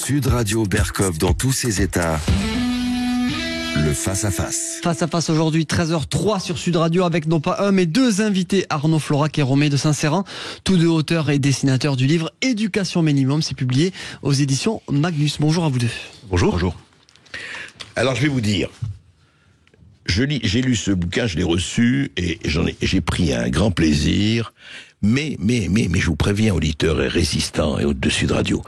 Sud Radio Berkov dans tous ses états. Le face-à-face. Face-à-face aujourd'hui, 13h03 sur Sud Radio, avec non pas un mais deux invités, Arnaud Florac et Romain de Saint-Céran, tous deux auteurs et dessinateurs du livre Éducation Minimum. C'est publié aux éditions Magnus. Bonjour à vous deux. Bonjour. Bonjour. Alors je vais vous dire, j'ai lu ce bouquin, je l'ai reçu et j'ai pris un grand plaisir, mais je vous préviens, auditeurs et résistants et hôtes de Sud Radio,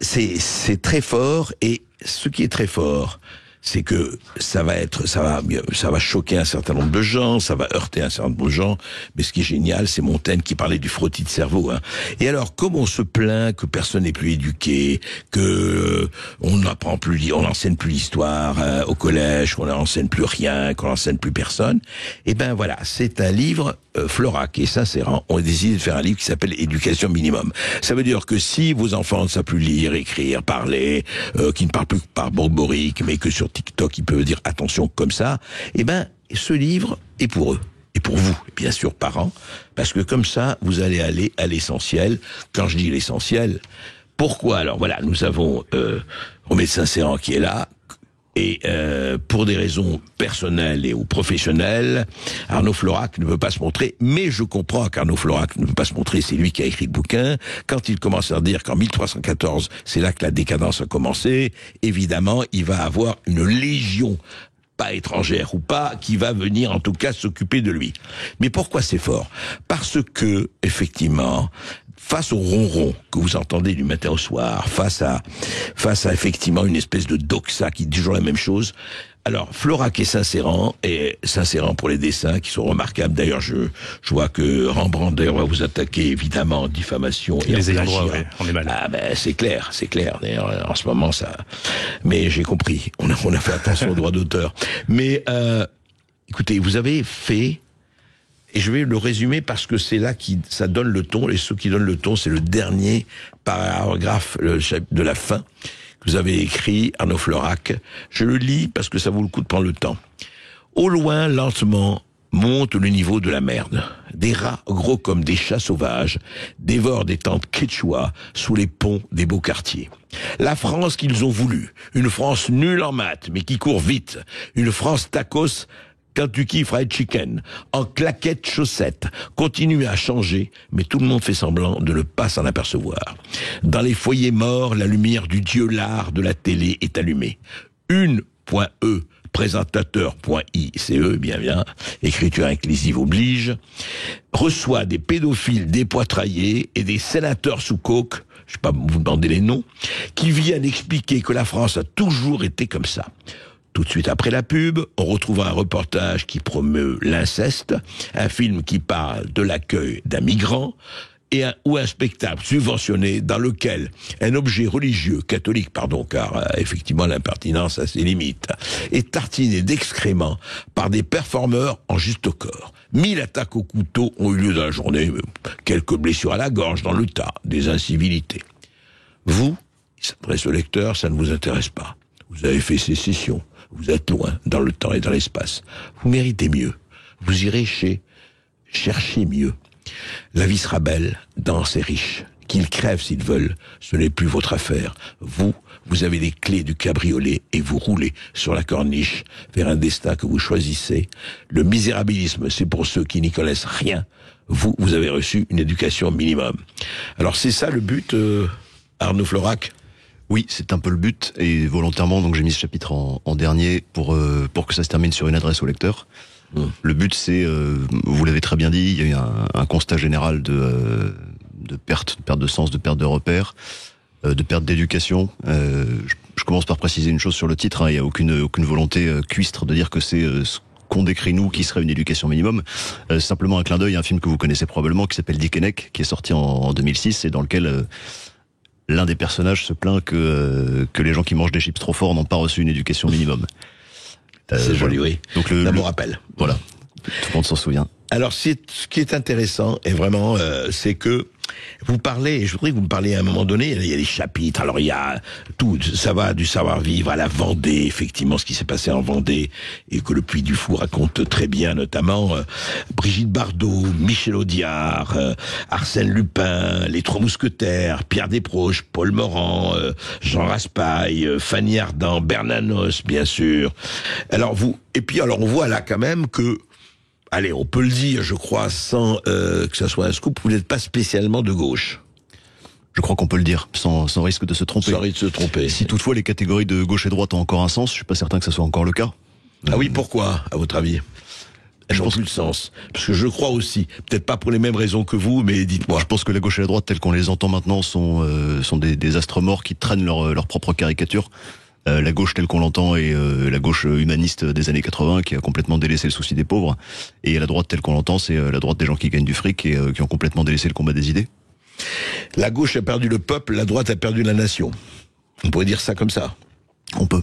c'est très fort, et ce qui est très fort, c'est que ça va choquer un certain nombre de gens, ça va heurter un certain nombre de gens, mais ce qui est génial, c'est Montaigne qui parlait du frottis de cerveau, hein. Et alors, comme on se plaint que personne n'est plus éduqué, que on n'enseigne plus l'histoire au collège, qu'on n'enseigne plus rien, qu'on n'enseigne plus personne, et ben voilà, c'est un livre, Florac et Saint-Céran ont décidé de faire un livre qui s'appelle Éducation Minimum. Ça veut dire que si vos enfants ne savent plus lire, écrire, parler, qui ne parlent plus par borborique, mais que sur TikTok ils peuvent dire attention comme ça, eh ben ce livre est pour eux. Et pour vous, bien sûr, parents, parce que comme ça, vous allez aller à l'essentiel. Quand je dis l'essentiel, pourquoi? Alors voilà, nous avons Romain de Saint-Céran qui est là, et pour des raisons personnelles et ou professionnelles, Arnaud Florac ne peut pas se montrer, mais je comprends qu'Arnaud Florac ne peut pas se montrer, c'est lui qui a écrit le bouquin. Quand il commence à dire qu'en 1314, c'est là que la décadence a commencé, évidemment, il va avoir une légion, pas étrangère ou pas, qui va venir en tout cas s'occuper de lui. Mais pourquoi c'est fort? Parce que, effectivement, face au ronron que vous entendez du matin au soir, face à effectivement une espèce de doxa qui dit toujours la même chose. Alors, Florac et Saint-Céran pour les dessins qui sont remarquables. D'ailleurs, je vois que Rembrandt d'ailleurs va vous attaquer évidemment en diffamation et les en ayants plagiat. droit, ouais, on est mal. Ah ben c'est clair. D'ailleurs, en ce moment ça. Mais j'ai compris. On a fait attention aux droits d'auteur. Mais écoutez, vous avez fait. Et je vais le résumer parce que c'est là ça donne le ton, et ce qui donne le ton, c'est le dernier paragraphe de la fin que vous avez écrit, Arnaud Florac. Je le lis parce que ça vaut le coup de prendre le temps. Au loin, lentement, monte le niveau de la merde. Des rats gros comme des chats sauvages dévorent des tentes quechua sous les ponts des beaux quartiers. La France qu'ils ont voulu, une France nulle en maths mais qui court vite, une France tacos, Kentucky Fried Chicken, en claquettes chaussettes, continue à changer, mais tout le monde fait semblant de ne pas s'en apercevoir. Dans les foyers morts, la lumière du dieu lard de la télé est allumée. Une.e, présentateur.ice, bien, écriture inclusive oblige, reçoit des pédophiles dépoitraillés et des sénateurs sous coke, je ne vais pas vous demander les noms, qui viennent expliquer que la France a toujours été comme ça. Tout de suite après la pub, on retrouve un reportage qui promeut l'inceste, un film qui parle de l'accueil d'un migrant, ou un spectacle subventionné dans lequel un objet religieux, catholique, car effectivement l'impertinence a ses limites, est tartiné d'excréments par des performeurs en juste corps. 1000 attaques au couteau ont eu lieu dans la journée, quelques blessures à la gorge dans le tas, des incivilités. Vous, il s'adresse au lecteur, ça ne vous intéresse pas. Vous avez fait sécession. Vous êtes loin, dans le temps et dans l'espace. Vous méritez mieux. Vous irez chercher mieux. La vie sera belle, dense et riche. Qu'ils crèvent s'ils veulent, ce n'est plus votre affaire. Vous avez les clés du cabriolet et vous roulez sur la corniche vers un destin que vous choisissez. Le misérabilisme, c'est pour ceux qui n'y connaissent rien. Vous avez reçu une éducation minimum. Alors c'est ça le but, Arnaud Florac ? Oui, c'est un peu le but, et volontairement, donc j'ai mis ce chapitre en dernier pour que ça se termine sur une adresse au lecteur. Le but, c'est, vous l'avez très bien dit, il y a eu un constat général de perte de sens, de perte de repères, de perte d'éducation. Je commence par préciser une chose sur le titre, hein, il n'y a aucune volonté cuistre de dire que c'est ce qu'on décrit nous qui serait une éducation minimum. Simplement un clin d'œil à un film que vous connaissez probablement qui s'appelle Dickeneck, qui est sorti en 2006 et dans lequel l'un des personnages se plaint que les gens qui mangent des chips trop forts n'ont pas reçu une éducation minimum. C'est joli, oui. Donc ça me rappelle. Voilà. Tout le monde s'en souvient. Alors, ce qui est intéressant, et vraiment, c'est que Vous parlez, je voudrais que vous me parliez à un moment donné, il y a des chapitres, alors il y a tout, ça va du savoir-vivre à la Vendée, effectivement, ce qui s'est passé en Vendée, et que le Puy du Fou raconte très bien, notamment Brigitte Bardot, Michel Audiard, Arsène Lupin, les Trois Mousquetaires, Pierre Desproges, Paul Morand, Jean Raspail, Fanny Ardant, Bernanos, bien sûr. Alors on voit là quand même que, allez, on peut le dire, je crois, sans que ça soit un scoop, vous n'êtes pas spécialement de gauche. Je crois qu'on peut le dire, sans risque de se tromper. Sans risque de se tromper. Si toutefois les catégories de gauche et droite ont encore un sens, je suis pas certain que ça soit encore le cas. Ah oui, pourquoi, à votre avis? Elles n'ont plus de sens. Parce que je crois aussi, peut-être pas pour les mêmes raisons que vous, mais dites-moi. Je pense que la gauche et la droite, telles qu'on les entend maintenant, sont des astres morts qui traînent leur propre caricature. La gauche telle qu'on l'entend est la gauche humaniste des années 80 qui a complètement délaissé le souci des pauvres, et la droite telle qu'on l'entend, c'est la droite des gens qui gagnent du fric et qui ont complètement délaissé le combat des idées. La gauche a perdu le peuple, la droite a perdu la nation. On pourrait dire ça comme ça. On peut.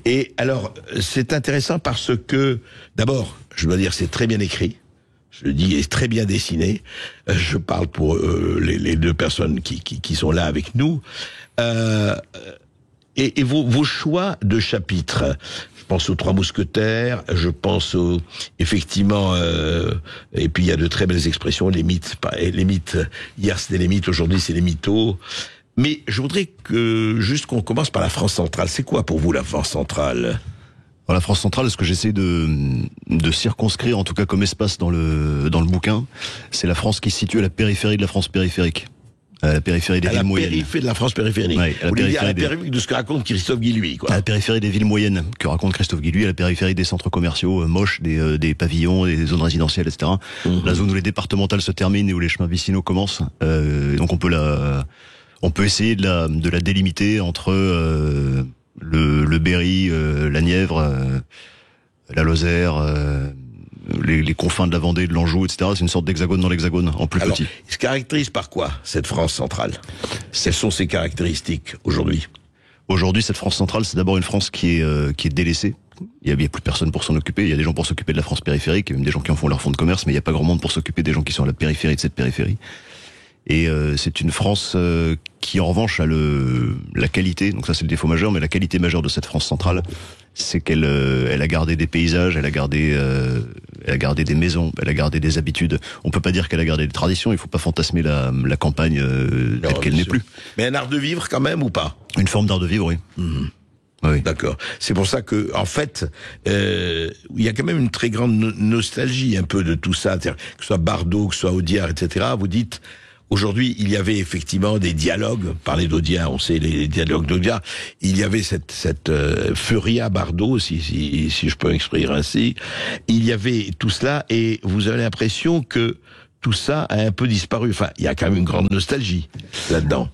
Et alors, c'est intéressant parce que, d'abord, je dois dire, c'est très bien écrit. Je le dis, est très bien dessiné. Je parle pour les deux personnes qui sont là avec nous. Et vos choix de chapitres, je pense aux Trois Mousquetaires, je pense effectivement, et puis il y a de très belles expressions, les mythes, hier c'était les mythes, aujourd'hui c'est les mythos. Mais je voudrais juste qu'on commence par la France centrale. C'est quoi pour vous la France centrale? Alors, la France centrale, ce que j'essaie de circonscrire, en tout cas comme espace dans le bouquin, c'est la France qui se situe à la périphérie de la France périphérique. À la périphérie des villes moyennes. À la périphérie de la France périphérique. Ouais, à la périphérie de ce que raconte Christophe Guilluy, quoi. À la périphérie des villes moyennes que raconte Christophe Guilluy, à la périphérie des centres commerciaux moches, des pavillons, des zones résidentielles, etc. La zone où les départementales se terminent et où les chemins vicinaux commencent. Donc on peut essayer de la délimiter entre le Berry, la Nièvre, la Lozère, les confins de la Vendée, de l'Anjou, etc. C'est une sorte d'hexagone dans l'hexagone, en plus petit. Il se caractérise par quoi, cette France centrale? Quelles sont ses caractéristiques aujourd'hui? Aujourd'hui, cette France centrale, c'est d'abord une France qui est délaissée. Il y a plus personne pour s'en occuper. Il y a des gens pour s'occuper de la France périphérique, il y a même des gens qui en font leur fonds de commerce, mais il n'y a pas grand monde pour s'occuper des gens qui sont à la périphérie de cette périphérie. Et c'est une France qui, en revanche, a la qualité, donc ça c'est le défaut majeur, mais la qualité majeure de cette France centrale, c'est qu'elle a gardé des paysages, elle a gardé des maisons, elle a gardé des habitudes. On peut pas dire qu'elle a gardé des traditions, il faut pas fantasmer la campagne telle qu'elle n'est plus. Mais un art de vivre quand même ou pas? Une forme d'art de vivre, oui. Oui. D'accord. C'est pour ça que, en fait, il y a quand même une très grande nostalgie un peu de tout ça, que ce soit Bardot, que ce soit Audiard, etc. Vous dites... Aujourd'hui, il y avait effectivement des dialogues. Parler d'Audiard, on sait les dialogues d'Audiard. Il y avait cette Furia Bardot, si je peux m'exprimer ainsi. Il y avait tout cela, et vous avez l'impression que tout ça a un peu disparu. Enfin, il y a quand même une grande nostalgie là-dedans.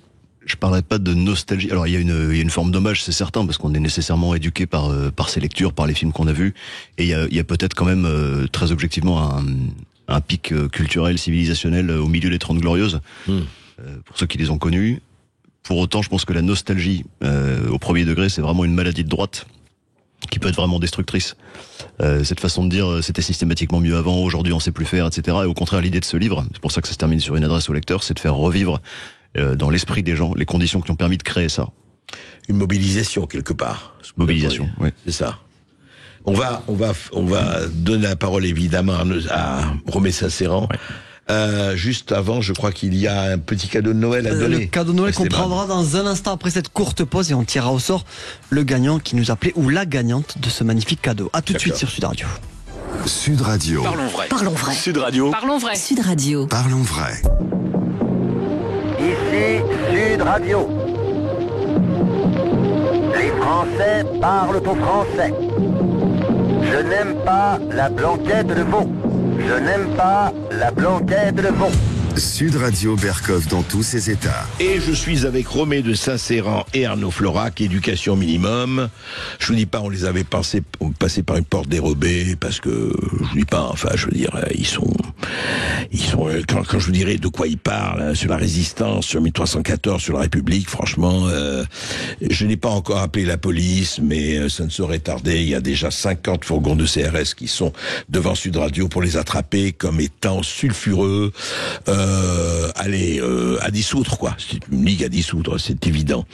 Je parlerai pas de nostalgie. Alors il y a une forme d'hommage, c'est certain, parce qu'on est nécessairement éduqué par ces lectures, par les films qu'on a vus, et il y a peut-être quand même très objectivement un pic culturel, civilisationnel au milieu des 30 Glorieuses, pour ceux qui les ont connus. Pour autant, je pense que la nostalgie, au premier degré, c'est vraiment une maladie de droite qui peut être vraiment destructrice. Cette façon de dire c'était systématiquement mieux avant, aujourd'hui on sait plus faire, etc. Et au contraire, l'idée de ce livre, c'est pour ça que ça se termine sur une adresse au lecteur, c'est de faire revivre dans l'esprit des gens les conditions qui ont permis de créer ça. Une mobilisation quelque part. Mobilisation, oui. C'est ça. On va donner la parole évidemment à Romain Saint-Séran. Ouais. Juste avant, je crois qu'il y a un petit cadeau de Noël à donner. Le cadeau de Noël qu'on prendra dans un instant après cette courte pause, et on tirera au sort le gagnant qui nous appelait, ou la gagnante de ce magnifique cadeau. À tout de suite sur Sud Radio. Sud Radio. Parlons vrai. Parlons vrai. Sud Radio. Parlons vrai. Sud Radio. Parlons vrai. Ici Sud Radio. Les Français parlent au français. Je n'aime pas la blanquette de veau. Je n'aime pas la blanquette de veau. Sud Radio Bercoff dans tous ses états. Et je suis avec Romain de Saint-Séran et Arnaud Florac, Éducation Minimum. Je vous dis pas, on les avait passés par une porte dérobée, parce que, je vous dis pas, enfin, je veux dire, ils sont ils sont quand je vous dirai de quoi ils parlent, hein, sur la résistance, sur 1314, sur la République, franchement, je n'ai pas encore appelé la police, mais ça ne saurait tarder. Il y a déjà 50 fourgons de CRS qui sont devant Sud Radio pour les attraper comme étant sulfureux, à dissoudre, quoi. C'est une ligue à dissoudre, c'est évident.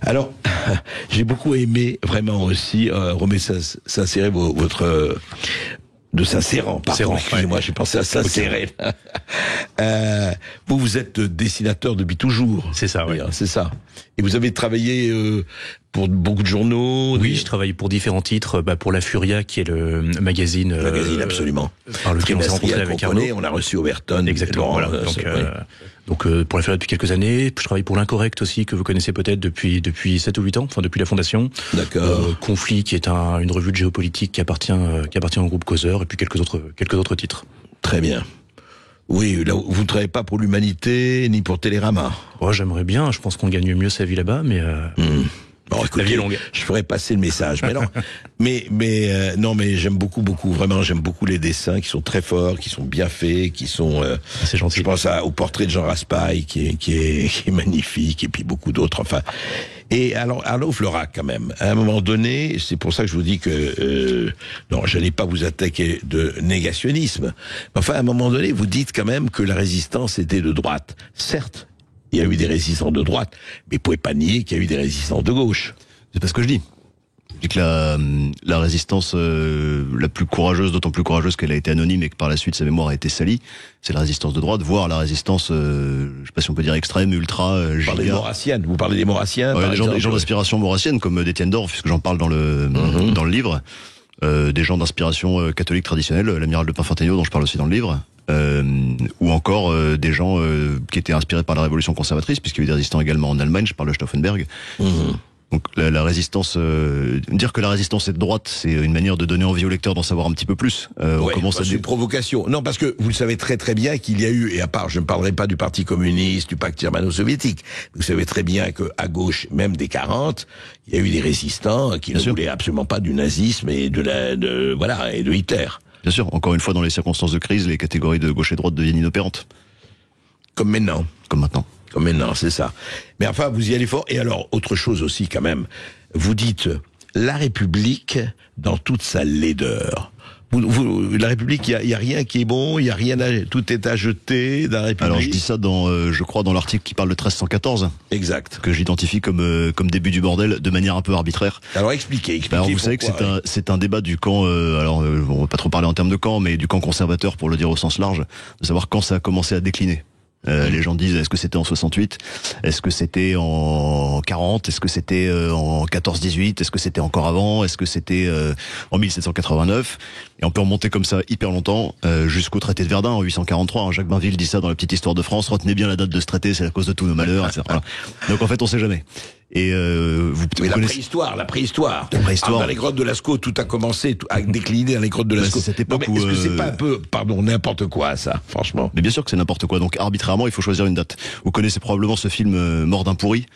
Alors, j'ai beaucoup aimé vraiment aussi, Romain Sincéré, votre de Saint-Céran, pardon, excusez-moi, j'ai pensé à Saint-Céré. Vous êtes dessinateur depuis toujours. C'est ça, oui. C'est ça. Et vous avez travaillé pour beaucoup de journaux. Oui, je travaille pour différents titres, pour La Furia, qui est le magazine. Absolument. Par lequel on s'est rencontré avec Arnaud. On a reçu Overton. Exactement. Voilà. Donc pour La Furia depuis quelques années. Je travaille pour L'Incorrect aussi, que vous connaissez peut-être depuis 7 ou 8 ans, enfin depuis la fondation. D'accord. Conflit, qui est une revue de géopolitique qui appartient au groupe Causeur, et puis quelques autres titres. Très bien. Oui, là, vous ne travaillez pas pour l'Humanité, ni pour Télérama. Oh, j'aimerais bien, je pense qu'on gagne mieux sa vie là-bas, mais... Bon, écoutez, la vie est longue. Je ferai passer le message. Mais non, non, mais j'aime beaucoup, vraiment, j'aime beaucoup les dessins qui sont très forts, qui sont bien faits, qui sont. C'est gentil. Je pense au portrait de Jean Raspail qui est magnifique, et puis beaucoup d'autres. Enfin, et alors Arnaud Florac, quand même. À un moment donné, c'est pour ça que je vous dis que non, je n'allais pas vous attaquer de négationnisme. Enfin, à un moment donné, vous dites quand même que la résistance était de droite. Certes. Il y a eu des résistants de droite, mais vous pouvez pas nier qu'il y a eu des résistants de gauche. C'est pas ce que je dis. Je dis que la résistance la plus courageuse, d'autant plus courageuse qu'elle a été anonyme et que par la suite sa mémoire a été salie, c'est la résistance de droite, voire la résistance, je sais pas si on peut dire extrême, ultra. Vous parlez des Maurassiens. Ouais, des gens d'inspiration maurassienne comme d'Étienne Dorf, puisque j'en parle dans le livre. Des gens d'inspiration catholique traditionnelle, l'amiral de Pinfinténio dont je parle aussi dans le livre. Ou encore des gens qui étaient inspirés par la révolution conservatrice, puisqu'il y a eu des résistants également en Allemagne, je parle de Stauffenberg. Donc la résistance, dire que la résistance est de droite, c'est une manière de donner envie au lecteur d'en savoir un petit peu plus. On commence à c'est une provocation. Non, parce que vous le savez très très bien qu'il y a eu, et à part, je ne parlerai pas du Parti communiste, du pacte germano-soviétique, vous savez très bien que à gauche, même des 40, il y a eu des résistants qui ne voulaient absolument pas du nazisme et et de Hitler. Bien sûr, encore une fois, dans les circonstances de crise, les catégories de gauche et droite deviennent inopérantes. Comme maintenant. Comme maintenant. Comme maintenant, c'est ça. Mais enfin, vous y allez fort. Et alors, autre chose aussi, quand même. Vous dites, la République, dans toute sa laideur. La République, il y a rien qui est bon, il y a rien tout est à jeter dans la République. Alors je dis ça je crois dans l'article qui parle de 1314. Exact. Que j'identifie comme début du bordel de manière un peu arbitraire. Alors expliquez. Alors vous savez que c'est un débat du camp, on va pas trop parler en termes de camp, mais du camp conservateur pour le dire au sens large, de savoir quand ça a commencé à décliner. Les gens disent, est-ce que c'était en 68? Est-ce que c'était en 40? Est-ce que c'était en 14-18? Est-ce que c'était encore avant? Est-ce que c'était en 1789? Et on peut remonter comme ça hyper longtemps, jusqu'au traité de Verdun en 843. Jacques Bainville dit ça dans la petite histoire de France. Retenez bien la date de ce traité, c'est la cause de tous nos malheurs, etc. Voilà. Donc en fait, on sait jamais. Et vous connaissez la préhistoire. Dans les grottes de Lascaux, tout a commencé à décliner dans les grottes de Lascaux. C'est cette époque où est-ce que c'est pas un peu, n'importe quoi, ça, franchement? Mais bien sûr que c'est n'importe quoi. Donc arbitrairement, il faut choisir une date. Vous connaissez probablement ce film Mort d'un pourri,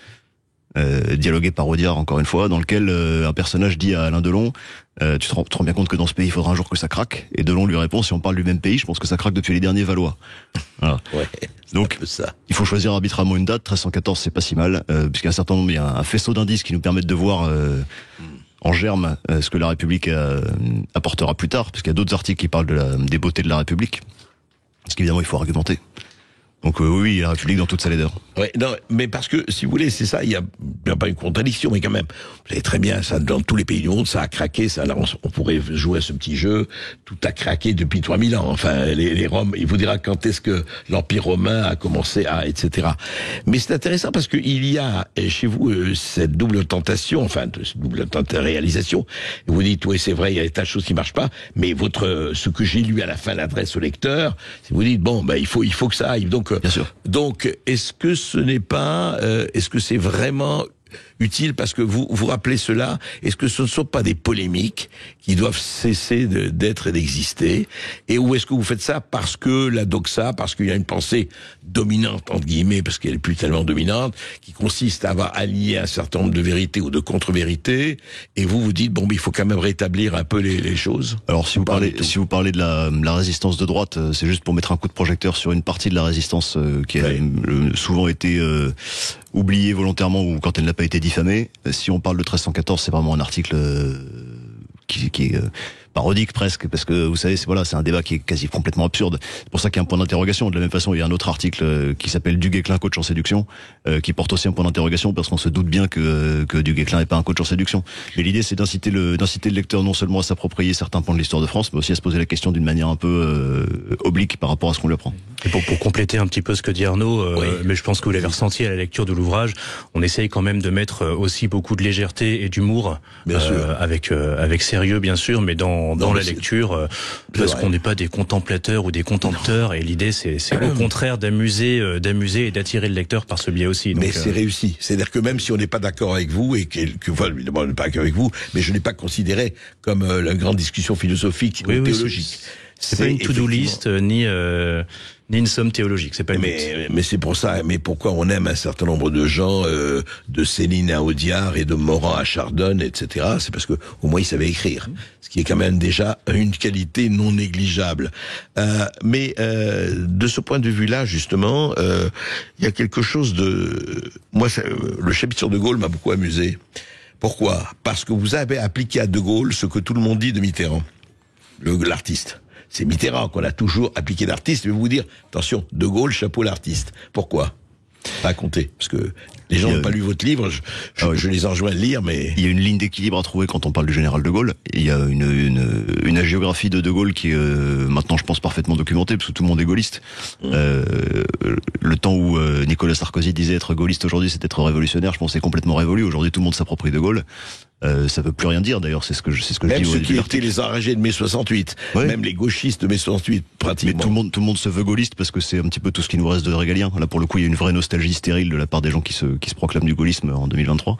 dialogué par Audiard encore une fois, dans lequel un personnage dit à Alain Delon, tu te rends bien compte que dans ce pays, il faudra un jour que ça craque. Et Delon lui répond, si on parle du même pays, je pense que ça craque depuis les derniers Valois. Voilà. Ouais, donc, il faut choisir arbitrairement une date. 1314, c'est pas si mal, puisqu'il y a un certain nombre, il y a un faisceau d'indices qui nous permettent de voir en germe ce que la République apportera plus tard, parce qu'il y a d'autres articles qui parlent des beautés de la République. Parce qu'évidemment, il faut argumenter. Donc oui, la République dans toute sa laideur. Ouais, non, mais parce que, si vous voulez, c'est ça, il y a pas une contradiction, mais quand même, vous savez très bien, ça, dans tous les pays du monde, ça a craqué, ça, là, on pourrait jouer à ce petit jeu, tout a craqué depuis 3000 ans, enfin, les Roms, il vous dira quand est-ce que l'Empire romain a commencé etc. Mais c'est intéressant parce que il y a, chez vous, cette double tentation, cette double réalisation, vous dites, oui, c'est vrai, il y a des tas de choses qui marchent pas, mais ce que j'ai lu à la fin, l'adresse au lecteur, vous dites, bon, il faut que ça aille, donc, bien sûr. Donc, est-ce que ce n'est pas, est-ce que c'est vraiment utile parce que vous rappelez cela. Est-ce que ce ne sont pas des polémiques qui doivent cesser d'être et d'exister? Et où est-ce que vous faites ça parce que la doxa, parce qu'il y a une pensée dominante, entre guillemets, parce qu'elle est plus tellement dominante, qui consiste à avoir allié un certain nombre de vérités ou de contre-vérités, et vous dites, bon, mais il faut quand même rétablir un peu les choses? Alors, si vous parlez de la résistance de droite, c'est juste pour mettre un coup de projecteur sur une partie de la résistance qui a souvent été oubliée volontairement ou quand elle n'a pas été diffamée. Si on parle de 1314, c'est vraiment un article qui est parodique presque, parce que vous savez, c'est un débat qui est quasi complètement absurde. C'est pour ça qu'il y a un point d'interrogation. De la même façon, il y a un autre article qui s'appelle Du Guesclin, coach en séduction, qui porte aussi un point d'interrogation, parce qu'on se doute bien que Du Guesclin n'est pas un coach en séduction. Mais l'idée, c'est d'inciter le lecteur non seulement à s'approprier certains points de l'histoire de France, mais aussi à se poser la question d'une manière un peu oblique par rapport à ce qu'on lui apprend. Et pour compléter un petit peu ce que dit Arnaud, mais je pense que vous l'avez ressenti à la lecture de l'ouvrage, on essaye quand même de mettre aussi beaucoup de légèreté et d'humour, avec sérieux bien sûr, mais dans la lecture, parce qu'on n'est pas des contemplateurs ou des contempteurs, et l'idée c'est au contraire d'amuser et d'attirer le lecteur par ce biais aussi. Donc, mais c'est réussi, c'est-à-dire que même si on n'est pas d'accord avec vous, et enfin, évidemment on n'est pas d'accord avec vous, mais je n'ai pas considéré comme la grande discussion philosophique ou théologique. C'est pas une to-do list, ni une somme théologique, c'est pas le but. Mais c'est pour ça, mais pourquoi on aime un certain nombre de gens, de Céline à Audiard et de Morand à Chardonne, etc. C'est parce que au moins ils savaient écrire, ce qui est quand même déjà une qualité non négligeable. Mais de ce point de vue-là, justement, il y a quelque chose de... Moi, le chapitre sur De Gaulle m'a beaucoup amusé. Pourquoi? Parce que vous avez appliqué à De Gaulle ce que tout le monde dit de Mitterrand, l'artiste. C'est Mitterrand qu'on a toujours appliqué l'artiste. Je vais vous dire, attention, De Gaulle, chapeau l'artiste. Pourquoi? Racontez, parce que les gens n'ont pas lu votre livre, je les enjoins à le lire, mais... Il y a une ligne d'équilibre à trouver quand on parle du général de Gaulle. Il y a une hagiographie de Gaulle qui est maintenant, je pense, parfaitement documentée, parce que tout le monde est gaulliste. Le temps où Nicolas Sarkozy disait être gaulliste aujourd'hui, c'est être révolutionnaire, je pense que c'est complètement révolu. Aujourd'hui, tout le monde s'approprie de Gaulle. Ça veut plus rien dire d'ailleurs, c'est ce que je même dis. Même ceux qui étaient les enragés de mai 68, même les gauchistes de mai 68, pratiquement. Mais tout le monde se veut gaulliste parce que c'est un petit peu tout ce qui nous reste de régalien. Là, pour le coup, il y a une vraie nostalgie stérile de la part des gens qui se proclament du gaullisme en 2023.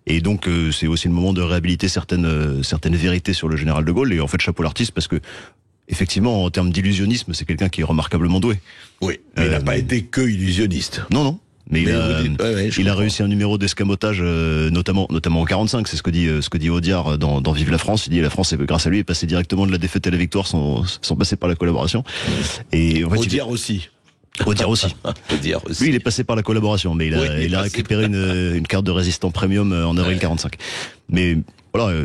Et donc, c'est aussi le moment de réhabiliter certaines vérités sur le général de Gaulle. Et en fait, chapeau l'artiste, parce que effectivement, en termes d'illusionnisme, c'est quelqu'un qui est remarquablement doué. Oui, mais il n'a pas été que illusionniste. Non. Mais il a réussi un numéro d'escamotage, notamment en 45. C'est ce que dit Audiard dans Vive la France. Il dit la France, grâce à lui, est passée directement de la défaite à la victoire sans passer par la collaboration. Et en fait, Audiard aussi. Audiard aussi. Lui, il est passé par la collaboration, mais il a récupéré une carte de résistant premium en avril 45. Mais voilà,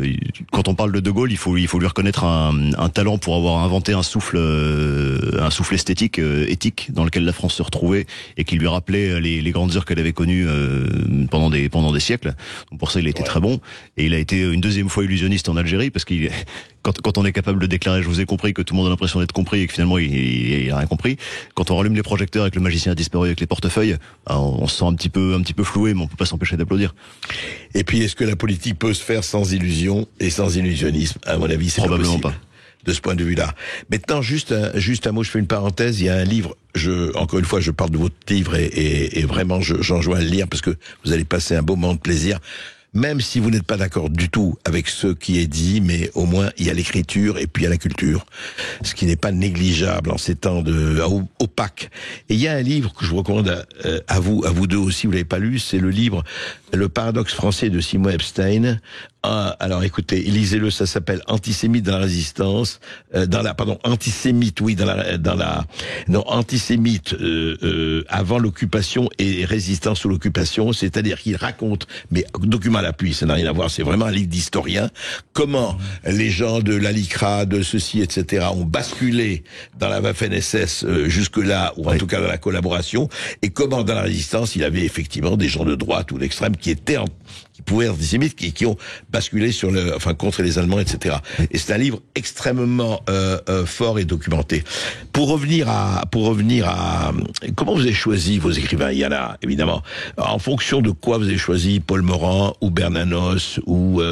quand on parle de Gaulle, il faut lui reconnaître un talent pour avoir inventé un souffle esthétique, éthique, dans lequel la France se retrouvait et qui lui rappelait les grandes heures qu'elle avait connues pendant des siècles. Donc pour ça, il a été très bon. Et il a été une deuxième fois illusionniste en Algérie, parce qu'il quand on est capable de déclarer je vous ai compris, que tout le monde a l'impression d'être compris et que finalement il a rien compris, quand on rallume les projecteurs et que le magicien a disparu avec les portefeuilles, on se sent un petit peu floué, mais on peut pas s'empêcher d'applaudir. Et puis est-ce que la politique peut se faire sans illusion et sans illusionnisme? À mon avis, c'est probablement pas. De ce point de vue-là. Maintenant, juste un mot, je fais une parenthèse. Il y a un livre, encore une fois, je parle de votre livre et vraiment, j'enjoins à le lire parce que vous allez passer un beau moment de plaisir. Même si vous n'êtes pas d'accord du tout avec ce qui est dit, mais au moins il y a l'écriture et puis il y a la culture, ce qui n'est pas négligeable en ces temps opaques. Et il y a un livre que je vous recommande à vous deux aussi, vous l'avez pas lu, c'est le livre Le paradoxe français de Simon Epstein. Alors écoutez, lisez-le, ça s'appelle Antisémite dans la résistance, antisémite, oui, antisémite avant l'occupation et résistance sous l'occupation, c'est-à-dire qu'il raconte, mais document à l'appui, ça n'a rien à voir, c'est vraiment un livre d'historien, comment les gens de l'ALICRA, de ceci, etc., ont basculé dans la Waffen-SS jusque-là, ou en tout cas dans la collaboration, et comment dans la résistance, il y avait effectivement des gens de droite ou d'extrême qui pouvaient être antisémites, qui ont basculé contre les Allemands, etc. Et c'est un livre extrêmement fort et documenté. Pour revenir à comment vous avez choisi vos écrivains? Il y en a évidemment. En fonction de quoi vous avez choisi Paul Morand ou Bernanos ou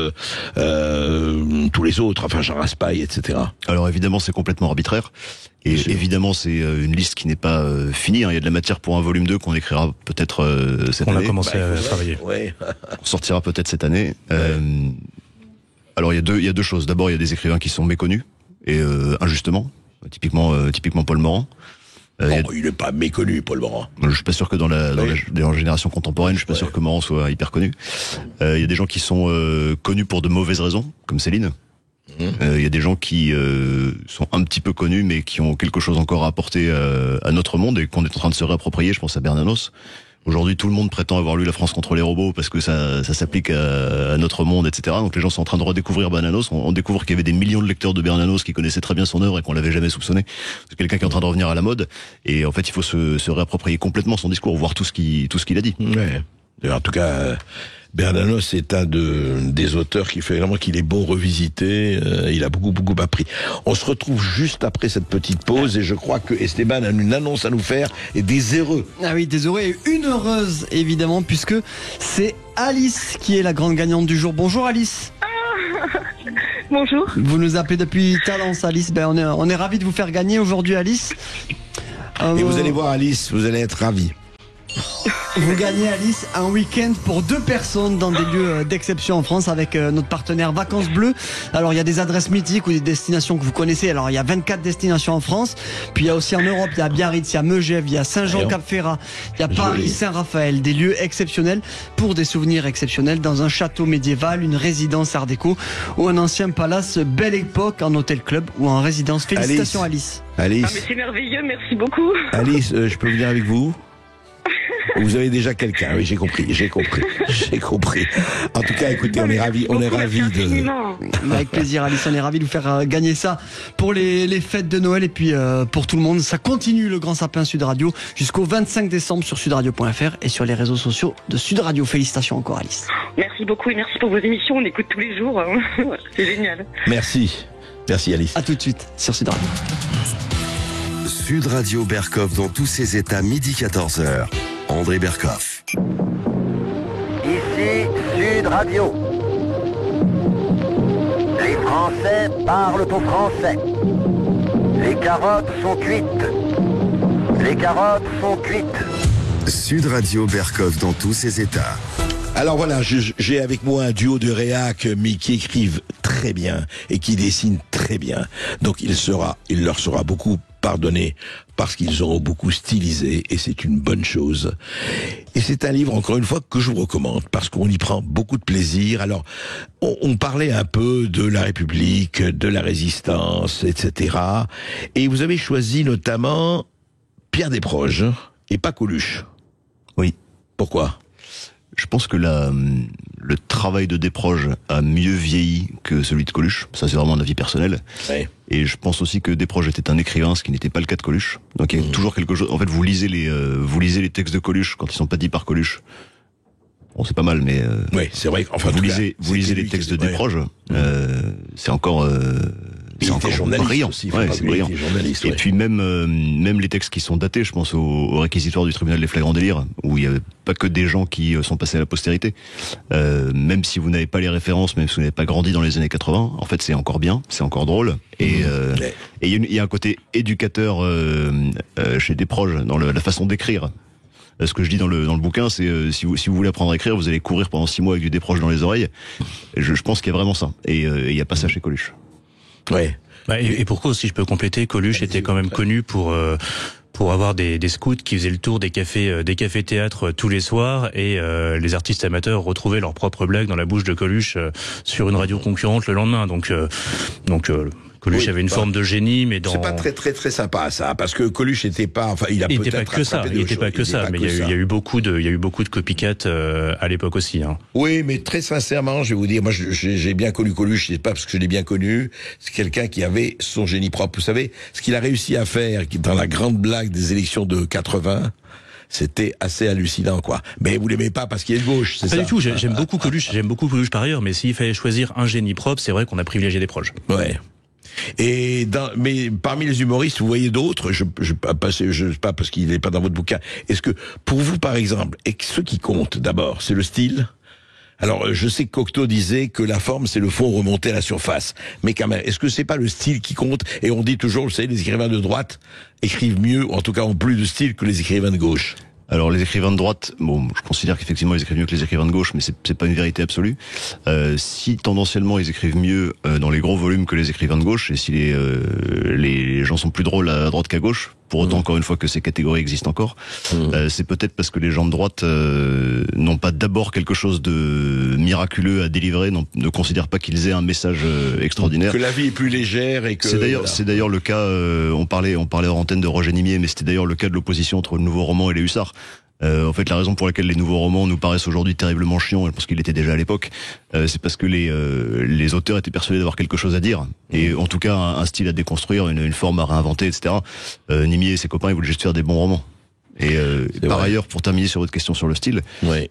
tous les autres, enfin Jean Raspail, etc. Alors évidemment, c'est complètement arbitraire. Et évidemment, c'est une liste qui n'est pas finie. Il y a de la matière pour un volume 2 qu'on écrira peut-être cette année. On a commencé à travailler. Ouais. On sortira peut-être cette année. Alors il y a deux choses. D'abord, il y a des écrivains qui sont méconnus et injustement. Typiquement Paul Morand. Il n'est pas méconnu, Paul Morand. Je suis pas sûr que dans la génération contemporaine, je suis pas sûr que Morand soit hyper connu. Il y a des gens qui sont connus pour de mauvaises raisons, comme Céline. Il y a des gens qui sont un petit peu connus, mais qui ont quelque chose encore à apporter à notre monde et qu'on est en train de se réapproprier. Je pense à Bernanos. Aujourd'hui, tout le monde prétend avoir lu La France contre les robots parce que ça s'applique à notre monde, etc. Donc les gens sont en train de redécouvrir Bernanos. On découvre qu'il y avait des millions de lecteurs de Bernanos qui connaissaient très bien son œuvre et qu'on l'avait jamais soupçonné. C'est quelqu'un qui est en train de revenir à la mode. Et en fait, il faut se réapproprier complètement son discours, voir tout ce qu'il a dit. Ouais. En tout cas, Bernanos est un des auteurs qui fait vraiment qu'il est bon revisité. Il a beaucoup appris. On se retrouve juste après cette petite pause et je crois que Esteban a une annonce à nous faire et des heureux. Ah oui, des heureux et une heureuse évidemment puisque c'est Alice qui est la grande gagnante du jour. Bonjour Alice. Bonjour. Vous nous appelez depuis Talence Alice. On est ravis de vous faire gagner aujourd'hui Alice. Et vous allez voir Alice, vous allez être ravis. Vous gagnez Alice un week-end pour 2 personnes dans des lieux d'exception en France avec notre partenaire Vacances Bleues. Alors il y a des adresses mythiques ou des destinations que vous connaissez. Alors il y a 24 destinations en France. Puis il y a aussi en Europe, il y a Biarritz, il y a Megève, il y a Saint-Jean-Cap-Ferrat, il y a Paris, Saint-Raphaël. Des lieux exceptionnels pour des souvenirs exceptionnels dans un château médiéval, une résidence art déco ou un ancien palace Belle Époque en hôtel club ou en résidence. Félicitations Alice. Alice. Ah mais c'est merveilleux, merci beaucoup. Alice, je peux venir avec vous ? Vous avez déjà quelqu'un, oui, j'ai compris. En tout cas, écoutez, on est ravis de... Avec plaisir, Alice, on est ravis de vous faire gagner ça pour les fêtes de Noël et puis pour tout le monde. Ça continue le Grand Sapin Sud Radio jusqu'au 25 décembre sur sudradio.fr et sur les réseaux sociaux de Sud Radio. Félicitations encore, Alice. Merci beaucoup et merci pour vos émissions. On écoute tous les jours. C'est génial. Merci Alice. À tout de suite sur Sud Radio. Sud Radio Berkhoff dans tous ses états, midi 14h. André Berkhoff. Ici Sud Radio. Les Français parlent au français. Les carottes sont cuites. Les carottes sont cuites. Sud Radio Berkhoff dans tous ses états. Alors voilà, j'ai avec moi un duo de réac, mais qui écrivent très bien et qui dessinent très bien. Donc il leur sera beaucoup pardonné parce qu'ils auront beaucoup stylisé et c'est une bonne chose. Et c'est un livre, encore une fois, que je vous recommande parce qu'on y prend beaucoup de plaisir. Alors, on parlait un peu de la République, de la Résistance, etc. Et vous avez choisi notamment Pierre Desproges et pas Coluche. Oui. Pourquoi ? Je pense que le travail de Desproges a mieux vieilli que celui de Coluche. Ça, c'est vraiment un avis personnel. Ouais. Et je pense aussi que Desproges était un écrivain, ce qui n'était pas le cas de Coluche. Donc il y a toujours quelque chose. En fait, vous lisez les textes de Coluche quand ils sont pas dits par Coluche. Bon, c'est pas mal, mais oui, c'est vrai. Enfin, vous lisez les textes de Desproges. C'est encore. C'est encore brillant. Aussi, ouais, c'est brillant. Et puis même les textes qui sont datés, je pense au réquisitoire du tribunal des flagrants délires, où il n'y avait pas que des gens qui sont passés à la postérité. Même si vous n'avez pas les références, même si vous n'avez pas grandi dans les années 80, en fait c'est encore bien, c'est encore drôle. Et il y a un côté éducateur chez Desproges dans la façon d'écrire. Ce que je dis dans le bouquin, c'est si vous voulez apprendre à écrire, vous allez courir pendant 6 mois avec du Desproges dans les oreilles. Je pense qu'il y a vraiment ça. Et il n'y a pas ça chez Coluche. Ouais. Et pour cause, si je peux compléter, Coluche était quand même connu pour avoir des scouts qui faisaient le tour des cafés théâtres tous les soirs et les artistes amateurs retrouvaient leurs propres blagues dans la bouche de Coluche sur une radio concurrente le lendemain. Donc Coluche avait une forme de génie, mais dans... C'est pas très très très sympa ça, parce que Coluche n'était pas, enfin il était pas que ça, mais il y a eu beaucoup de copycat à l'époque aussi. Hein. Oui, mais très sincèrement, je vais vous dire, moi j'ai bien connu Coluche, c'est pas parce que je l'ai bien connu, c'est quelqu'un qui avait son génie propre. Vous savez, ce qu'il a réussi à faire, dans la grande blague des élections de 80. C'était assez hallucinant, quoi. Mais vous l'aimez pas parce qu'il est de gauche, c'est ça? Pas du tout. J'aime beaucoup Coluche par ailleurs, mais s'il fallait choisir un génie propre, c'est vrai qu'on a privilégié Desproges. Ouais. Mais parmi les humoristes, vous voyez d'autres, je sais pas parce qu'il n'est pas dans votre bouquin. Est-ce que, pour vous, par exemple, et ce qui compte d'abord, c'est le style? Alors, je sais que Cocteau disait que la forme, c'est le fond remonté à la surface. Mais quand même, est-ce que c'est pas le style qui compte? Et on dit toujours, vous savez, les écrivains de droite écrivent mieux, ou en tout cas ont plus de style que les écrivains de gauche. Alors les écrivains de droite, bon, je considère qu'effectivement ils écrivent mieux que les écrivains de gauche, mais c'est pas une vérité absolue. Si tendanciellement ils écrivent mieux dans les gros volumes que les écrivains de gauche, et si les gens sont plus drôles à droite qu'à gauche, pour autant encore une fois que ces catégories existent encore, c'est peut-être parce que les gens de droite n'ont pas d'abord quelque chose de miraculeux à délivrer, ne considèrent pas qu'ils aient un message extraordinaire. Que la vie est plus légère et que... C'est d'ailleurs le cas, on parlait hors antenne de Roger Nimier, mais c'était d'ailleurs le cas de l'opposition entre le nouveau roman et les hussards. En fait, la raison pour laquelle les nouveaux romans nous paraissent aujourd'hui terriblement chiants, et parce qu'il était déjà à l'époque, c'est parce que les auteurs étaient persuadés d'avoir quelque chose à dire, et en tout cas un style à déconstruire, une forme à réinventer, etc. Nimier et ses copains, ils voulaient juste faire des bons romans. Et par ailleurs, pour terminer sur votre question sur le style,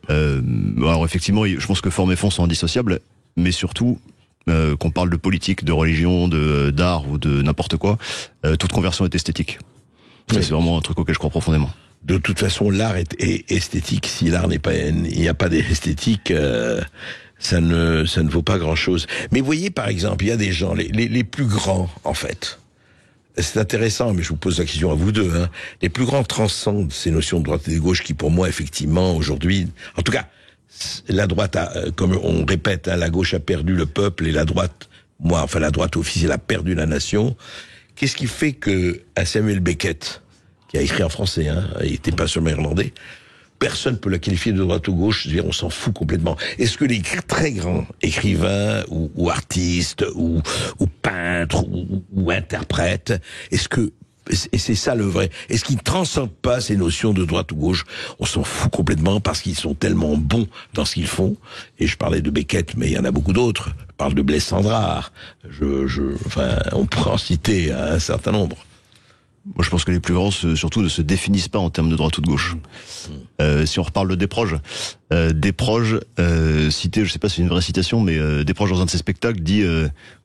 alors effectivement, je pense que forme et fond sont indissociables, mais surtout, qu'on parle de politique, de religion, d'art ou de n'importe quoi, toute conversion est esthétique. C'est vraiment un truc auquel je crois profondément. De toute façon, l'art est esthétique. Si l'art n'est pas, il n'y a pas d'esthétique, ça ne vaut pas grand-chose. Mais vous voyez, par exemple, il y a des gens, les plus grands, en fait. C'est intéressant, mais je vous pose la question à vous deux. Hein. Les plus grands transcendent ces notions de droite et de gauche qui, pour moi, effectivement, aujourd'hui, en tout cas, la droite a, comme on répète, hein, la gauche a perdu le peuple et la droite, la droite officielle a perdu la nation. Qu'est-ce qui fait que à Samuel Beckett, qui a écrit en français, hein, il n'était pas seulement irlandais, personne ne peut la qualifier de droite ou gauche, c'est-à-dire on s'en fout complètement. Est-ce que les très grands écrivains ou artistes ou peintres ou interprètes, et c'est ça le vrai, est-ce qu'ils ne transcendent pas ces notions de droite ou gauche? On s'en fout complètement parce qu'ils sont tellement bons dans ce qu'ils font. Et je parlais de Beckett, mais il y en a beaucoup d'autres. Je parle de Blaise Cendrars. On pourrait en citer un certain nombre. Moi, je pense que les plus grands, surtout, ne se définissent pas en termes de droite ou de gauche. Si on reparle de Desproges, cité, je sais pas si c'est une vraie citation, mais Desproges dans un de ses spectacles dit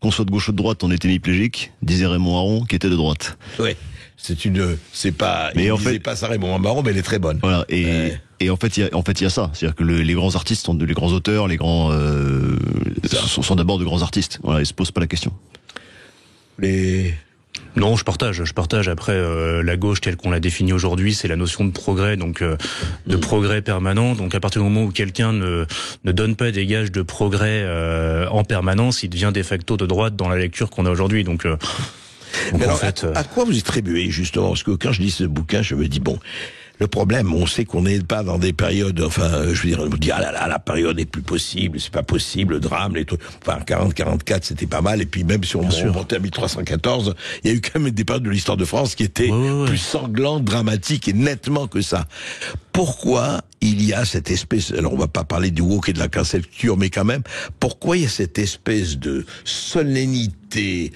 qu'on soit de gauche ou de droite, on est hémiplégique, disait Raymond Aron, qui était de droite. Ouais, c'est pas, mais il disait pas ça Raymond Aron, mais elle est très bonne. Voilà, et en fait, il y a ça, c'est-à-dire que les grands artistes les grands auteurs, les grands sont d'abord de grands artistes. Voilà, ils se posent pas la question. Non, je partage. Après, la gauche telle qu'on l'a définie aujourd'hui, c'est la notion de progrès, donc de progrès permanent. Donc à partir du moment où quelqu'un ne donne pas des gages de progrès en permanence, il devient de facto de droite dans la lecture qu'on a aujourd'hui. Donc mais alors, en fait, à quoi vous attribuez justement? Parce que quand je lis ce bouquin, je me dis bon. Le problème, on sait qu'on n'est pas dans des périodes, je veux dire, on dit, ah là là, la période n'est plus possible, c'est pas possible, le drame, les trucs. Enfin, 40-44, c'était pas mal, et puis même si on remontait à 1314, il y a eu quand même des périodes de l'histoire de France qui étaient plus sanglantes, dramatiques et nettement que ça. Pourquoi il y a cette espèce, alors on va pas parler du woke et de la cancel culture, mais quand même, pourquoi il y a cette espèce de solennité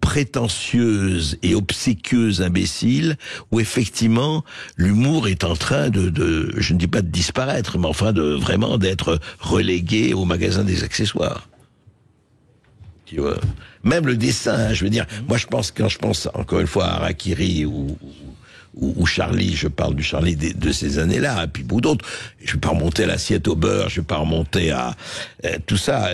prétentieuse et obséquieuse, imbécile, où effectivement l'humour est en train de, je ne dis pas de disparaître, mais enfin vraiment d'être relégué au magasin des accessoires. Tu vois, même le dessin, je veux dire, moi quand je pense encore une fois à Harakiri ou Charlie, je parle du Charlie de ces années-là, et puis beaucoup d'autres. Je vais pas remonter à l'assiette au beurre, je vais pas remonter à tout ça.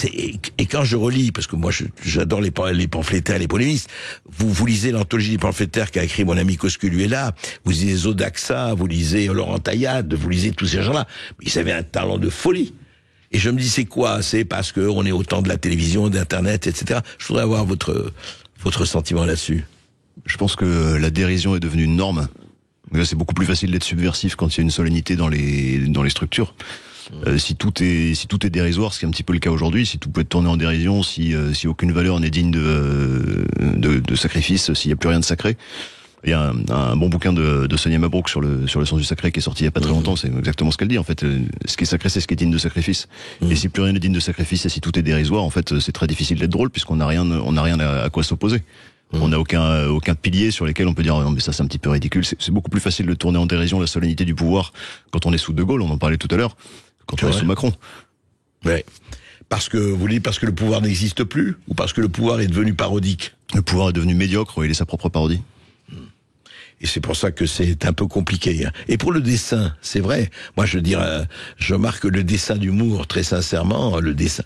Et quand je relis, parce que moi j'adore les pamphlétaires, les polémistes, vous lisez l'anthologie des pamphlétaires qu'a écrit mon ami Cosculuela, vous lisez Zodaxa, vous lisez Laurent Taillade, vous lisez tous ces gens-là. Ils avaient un talent de folie. Et je me dis, c'est quoi? C'est parce que on est au temps de la télévision, d'Internet, etc. Je voudrais avoir votre sentiment là-dessus. Je pense que la dérision est devenue une norme. C'est beaucoup plus facile d'être subversif quand il y a une solennité dans les structures. Si tout est dérisoire, ce qui est un petit peu le cas aujourd'hui, si tout peut être tourné en dérision, si aucune valeur n'est digne de sacrifice, s'il n'y a plus rien de sacré. Il y a un bon bouquin de Sonia Mabrouk sur le sens du sacré qui est sorti il y a pas très longtemps, c'est exactement ce qu'elle dit en fait. Ce qui est sacré, c'est ce qui est digne de sacrifice. Et si plus rien n'est digne de sacrifice et si tout est dérisoire, en fait, c'est très difficile d'être drôle puisqu'on n'a rien à quoi s'opposer. On n'a aucun pilier sur lesquels on peut dire non mais ça c'est un petit peu ridicule. C'est beaucoup plus facile de tourner en dérision la solennité du pouvoir quand on est sous De Gaulle, on en parlait tout à l'heure, quand on est sous Macron. Ouais. Parce que le pouvoir n'existe plus ou parce que le pouvoir est devenu parodique? Le pouvoir est devenu médiocre, il est sa propre parodie. Et c'est pour ça que c'est un peu compliqué. Et pour le dessin, c'est vrai. Moi, je veux dire, je remarque que le dessin d'humour, très sincèrement, le dessin,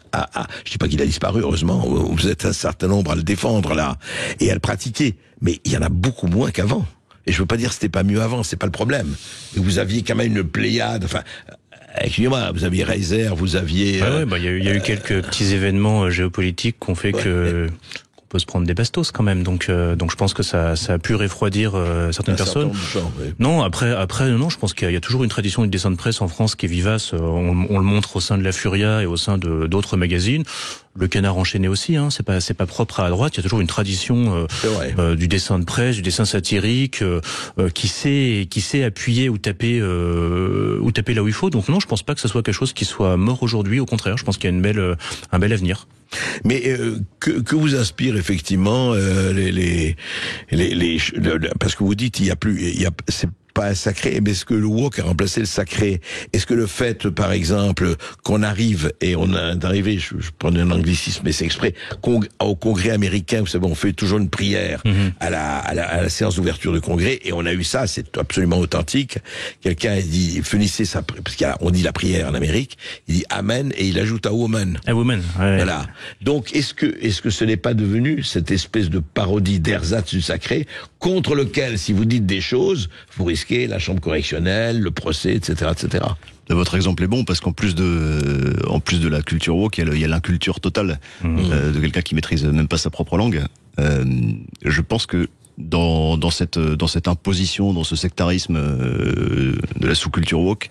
je dis pas qu'il a disparu, heureusement. Vous êtes un certain nombre à le défendre, là, et à le pratiquer. Mais il y en a beaucoup moins qu'avant. Et je veux pas dire que c'était pas mieux avant, c'est pas le problème. Mais vous aviez quand même une pléiade, enfin, excusez-moi, vous aviez Reiser, vous aviez... il y a eu quelques petits événements géopolitiques qui ont fait qu'on peut se prendre des bastos quand même. Donc je pense que ça a pu refroidir certaines personnes. Non, après, non, je pense qu'il y a toujours une tradition du dessin de presse en France qui est vivace. On le montre au sein de la Furia et au sein d'autres magazines. Le Canard enchaîné aussi, c'est pas propre à droite. Il y a toujours une tradition du dessin de presse, du dessin satirique, qui sait appuyer ou taper là où il faut. Donc non, je pense pas que ce soit quelque chose qui soit mort aujourd'hui. Au contraire, je pense qu'il y a un bel avenir. Mais que vous inspire effectivement parce que vous dites c'est pas sacré, mais est-ce que le woke a remplacé le sacré? Est-ce que le fait, par exemple, qu'on arrive, et on est arrivé, je prends un anglicisme, mais c'est exprès, au congrès américain, vous savez, on fait toujours une prière à la séance d'ouverture du congrès, et on a eu ça, c'est absolument authentique. Quelqu'un a dit, finissez ça, parce qu'on dit la prière en Amérique, il dit Amen, et il ajoute a woman. A woman, ouais. Voilà. Donc, est-ce que ce n'est pas devenu cette espèce de parodie d'ersatz du sacré, contre lequel, si vous dites des choses, vous risquez la chambre correctionnelle, le procès, etc., etc. Votre exemple est bon parce qu'en plus de la culture woke, il y a l'inculture totale de quelqu'un qui maîtrise même pas sa propre langue. Je pense que dans cette imposition, dans ce sectarisme de la sous-culture woke,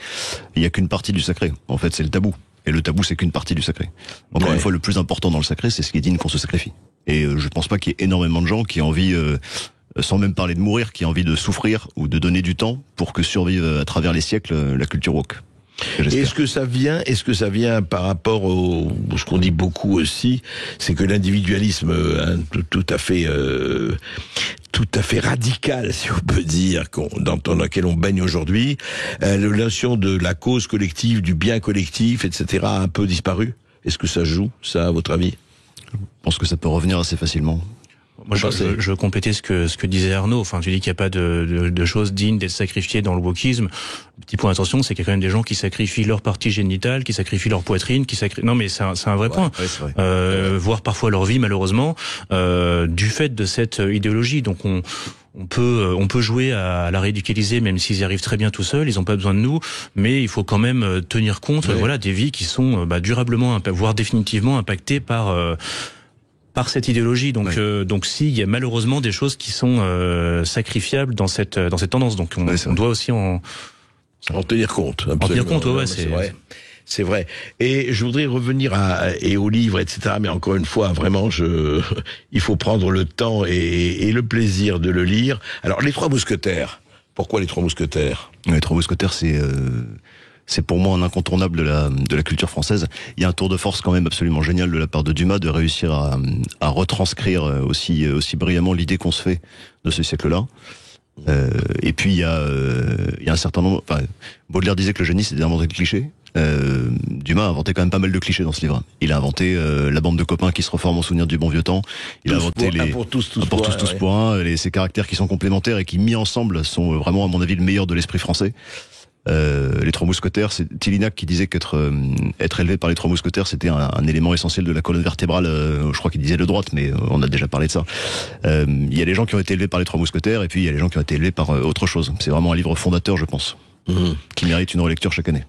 il y a qu'une partie du sacré. En fait, c'est le tabou. Et le tabou, c'est qu'une partie du sacré. Encore une fois, le plus important dans le sacré, c'est ce qui est digne qu'on se sacrifie. Et je pense pas qu'il y ait énormément de gens qui aient envie, sans même parler de mourir, qui aient envie de souffrir ou de donner du temps pour que survive à travers les siècles la culture woke. Est-ce que ça vient par rapport au ce qu'on dit beaucoup aussi, c'est que l'individualisme tout à fait radical, si on peut dire, dans lequel on baigne aujourd'hui, la notion de la cause collective, du bien collectif, etc., a un peu disparu. Est-ce que ça joue, ça, à votre avis? Je pense que ça peut revenir assez facilement. Moi, je veux compléter ce que disait Arnaud. Enfin, tu dis qu'il n'y a pas de choses dignes d'être sacrifiées dans le wokisme. Petit point d'attention, c'est qu'il y a quand même des gens qui sacrifient leur partie génitale, qui sacrifient leur poitrine, non, mais c'est un vrai point. Ouais, c'est vrai. Voire parfois leur vie, malheureusement, du fait de cette idéologie. Donc on peut jouer à la ridiculiser, même s'ils y arrivent très bien tout seuls. Ils n'ont pas besoin de nous, mais il faut quand même tenir compte, des vies qui sont durablement, voire définitivement impactées par cette idéologie. Donc, il y a malheureusement des choses qui sont sacrifiables dans cette tendance. Donc, on doit aussi en tenir compte. Absolument. En tenir compte, c'est vrai. C'est vrai. Et je voudrais revenir au livre, etc. Mais encore une fois, vraiment, il faut prendre le temps et le plaisir de le lire. Alors, Les Trois Mousquetaires. Pourquoi Les Trois Mousquetaires? Les Trois Mousquetaires, c'est pour moi un incontournable de la culture française. Il y a un tour de force quand même absolument génial de la part de Dumas de réussir à retranscrire aussi brillamment l'idée qu'on se fait de ce siècle-là. Et puis il y a un certain nombre. Enfin, Baudelaire disait que le génie c'était d'inventer le cliché. Dumas a inventé quand même pas mal de clichés dans ce livre. Il a inventé la bande de copains qui se reforment en souvenir du bon vieux temps. Il a inventé pour tous pour un, ces caractères qui sont complémentaires et qui mis ensemble sont vraiment à mon avis le meilleur de l'esprit français. Les Trois Mousquetaires, c'est Tillinac qui disait qu'être élevé par les Trois Mousquetaires, c'était un élément essentiel de la colonne vertébrale. Je crois qu'il disait de droite, mais on a déjà parlé de ça. Il y a les gens qui ont été élevés par les Trois Mousquetaires, et puis il y a les gens qui ont été élevés par autre chose. C'est vraiment un livre fondateur, je pense, qui mérite une relecture chaque année.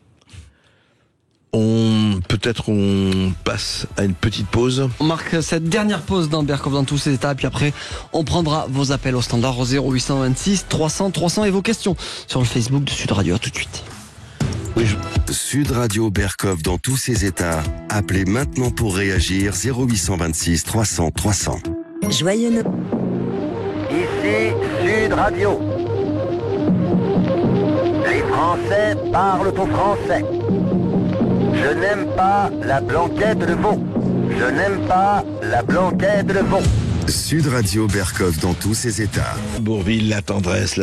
Peut-être on passe à une petite pause. On marque cette dernière pause dans Berkov dans tous ses états, puis après on prendra vos appels au standard au 0826 300 300 et vos questions sur le Facebook de Sud Radio. À tout de suite. Sud Radio Berkov dans tous ses états. Appelez maintenant pour réagir 0826 300 300. Joyeux Noël. Ici Sud Radio. Les Français parlent au français. Je n'aime pas la blanquette de veau. Je n'aime pas la blanquette de veau. Sud Radio Berkov dans tous ses états. Bourvil, la tendresse.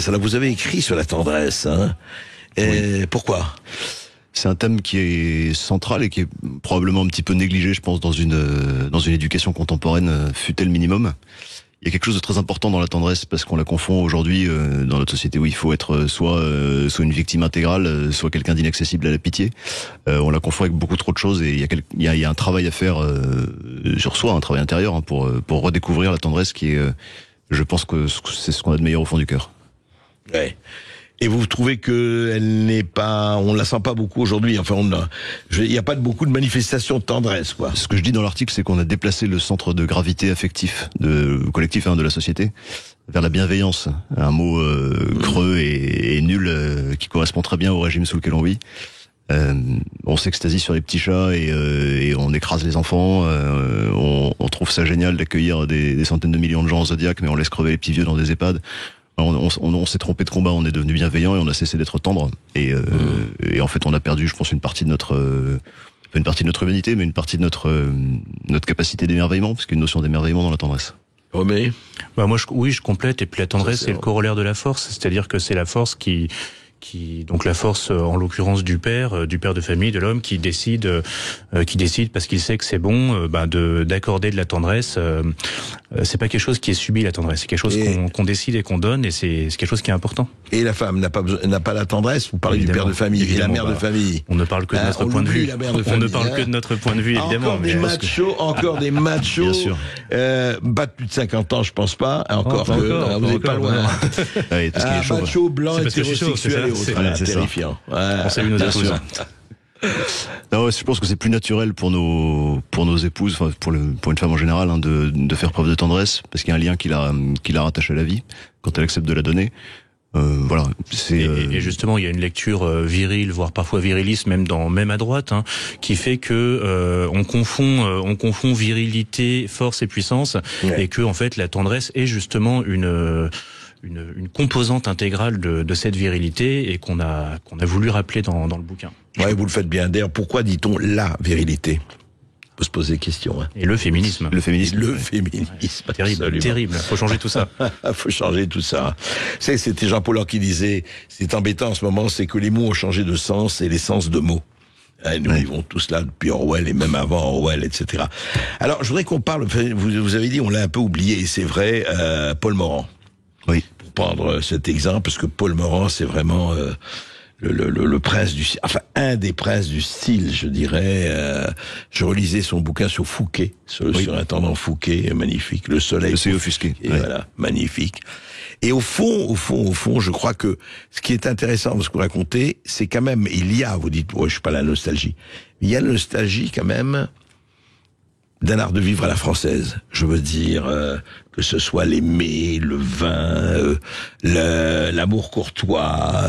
Alors vous avez écrit sur la tendresse, hein? Et pourquoi? C'est un thème qui est central et qui est probablement un petit peu négligé, je pense, dans une éducation contemporaine, fût-elle minimum. Il y a quelque chose de très important dans la tendresse parce qu'on la confond aujourd'hui dans notre société où il faut être soit une victime intégrale, soit quelqu'un d'inaccessible à la pitié. On la confond avec beaucoup trop de choses et il y a un travail à faire sur soi, un travail intérieur pour redécouvrir la tendresse qui est, je pense que c'est ce qu'on a de meilleur au fond du cœur. Ouais. Et vous trouvez que elle n'est pas, on la sent pas beaucoup aujourd'hui. Enfin, il n'y a pas beaucoup de manifestations de tendresse, quoi. Ce que je dis dans l'article, c'est qu'on a déplacé le centre de gravité affectif collectif de la société vers la bienveillance, un mot creux et nul qui correspond très bien au régime sous lequel on vit. On s'extasie sur les petits chats et on écrase les enfants. On trouve ça génial d'accueillir des centaines de millions de gens en Zodiac, mais on laisse crever les petits vieux dans des EHPAD. On s'est trompé de combat, on est devenu bienveillant et on a cessé d'être tendre. Et en fait, on a perdu, je pense, une partie de notre humanité, mais une partie de notre capacité d'émerveillement, parce qu'il y a une notion d'émerveillement dans la tendresse. Romain ? Moi, je complète. Et puis la tendresse, c'est le corollaire de la force. C'est-à-dire que c'est la force donc la force, en l'occurrence du père de famille, de l'homme qui décide parce qu'il sait que c'est bon, d'accorder de la tendresse. C'est pas quelque chose qui est subi, la tendresse. C'est quelque chose qu'on décide et qu'on donne, et c'est quelque chose qui est important. Et la femme n'a pas la tendresse. Vous parlez évidemment, du père de famille et la mère de famille. On ne parle que de notre point de vue. On ne parle que de notre point de vue, évidemment. Encore des machos. Bien sûr. Pas de plus de 50 ans, je pense pas. Vous n'êtes pas loin. Macho blanc hétérosexuel. C'est terrifiant. On salue nos épouses. Non, je pense que c'est plus naturel pour nos épouses, enfin pour une femme en général, de faire preuve de tendresse, parce qu'il y a un lien qui la rattache à la vie quand elle accepte de la donner. Voilà. Et justement, il y a une lecture virile, voire parfois viriliste, même à droite, qui fait que on confond virilité, force et puissance, et que en fait la tendresse est justement une composante intégrale de cette virilité et qu'on a voulu rappeler dans le bouquin. Ouais, vous le faites bien. D'ailleurs, pourquoi dit-on la virilité ? On peut se poser des questions. Et le féminisme. Le féminisme. Ouais, terrible. Faut changer tout ça. Faut changer tout ça. C'était Jean Paul qui disait, c'est embêtant en ce moment, c'est que les mots ont changé de sens et les sens de mots. Nous vivons tous là depuis Orwell et même avant Orwell, etc. Alors, je voudrais qu'on parle, vous avez dit, on l'a un peu oublié, et c'est vrai, Paul Morand. Oui. Pour prendre cet exemple, parce que Paul Morand, c'est vraiment le prince du, enfin un des princes du style, je dirais. Je relisais son bouquin sur Fouquet, sur le surintendant Fouquet, magnifique. Le soleil offusqué. Et voilà, magnifique. Et au fond, je crois que ce qui est intéressant dans ce que vous racontez, c'est quand même, vous dites, je suis pas la nostalgie, il y a la nostalgie quand même d'un art de vivre à la française. Je veux dire, que ce soit l'aimer, le vin, l'amour courtois,